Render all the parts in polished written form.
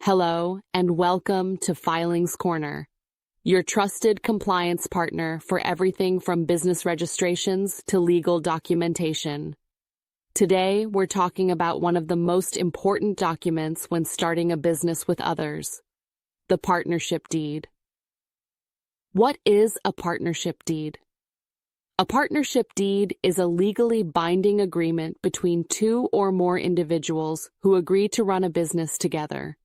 Hello, and welcome to Filings Corner, your trusted compliance partner for everything from business registrations to legal documentation. Today, we're talking about one of the most important documents when starting a business with others, the partnership deed. What is a partnership deed? A partnership deed is a legally binding agreement between two or more individuals who agree to run a business together.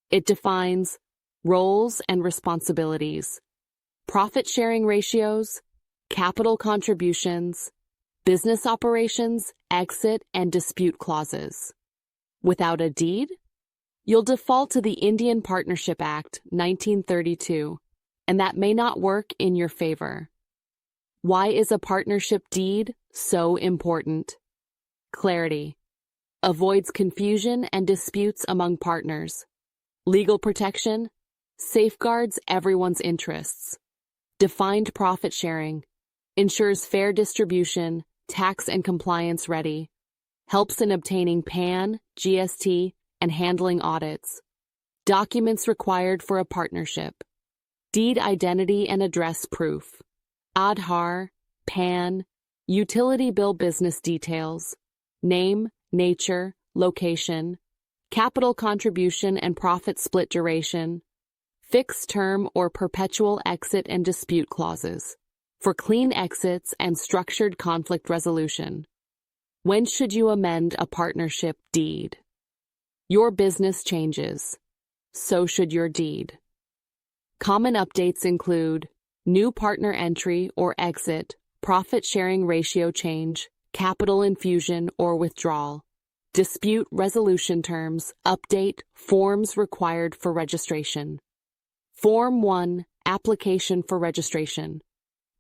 It defines roles and responsibilities, profit-sharing ratios, capital contributions, business operations, exit, and dispute clauses. Without a deed, you'll default to the Indian Partnership Act, 1932, and that may not work in your favor. Why is a partnership deed so important? Clarity. Avoids confusion and disputes among partners. Legal protection. Safeguards everyone's interests. Defined profit sharing. Ensures fair distribution, tax and compliance ready. Helps in obtaining PAN, GST, and handling audits. Documents required for a partnership. Deed identity and address proof. Aadhaar, PAN, utility bill business details, name, nature, location, capital contribution and profit split duration, fixed term or perpetual exit and dispute clauses, for clean exits and structured conflict resolution. When should you amend a partnership deed? Your business changes. So should your deed. Common updates include new partner entry or exit, profit-sharing ratio change, capital infusion or withdrawal, dispute resolution terms, update, forms required for registration. Form 1, application for registration.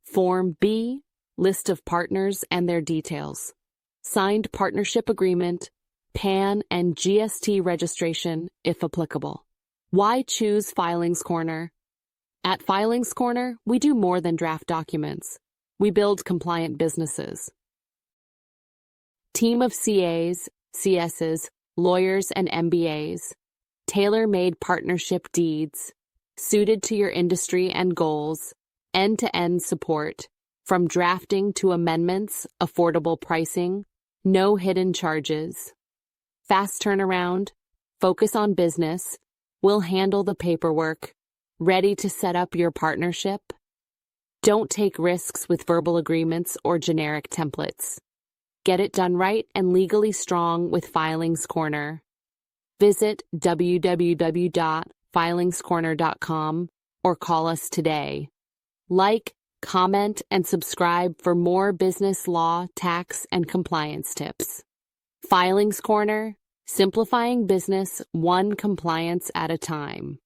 Form B, list of partners and their details. Signed partnership agreement, PAN and GST registration, if applicable. Why choose Filings Corner? At Filings Corner, we do more than draft documents. We build compliant businesses. Team of CAs, CSs, lawyers, and MBAs. Tailor-made partnership deeds. Suited to your industry and goals. End-to-end support. From drafting to amendments, affordable pricing. No hidden charges. Fast turnaround. Focus on business. We'll handle the paperwork. Ready to set up your partnership? Don't take risks with verbal agreements or generic templates. Get it done right and legally strong with Filings Corner. Visit www.filingscorner.com or call us today. Like, comment, and subscribe for more business law, tax, and compliance tips. Filings Corner, simplifying business one compliance at a time.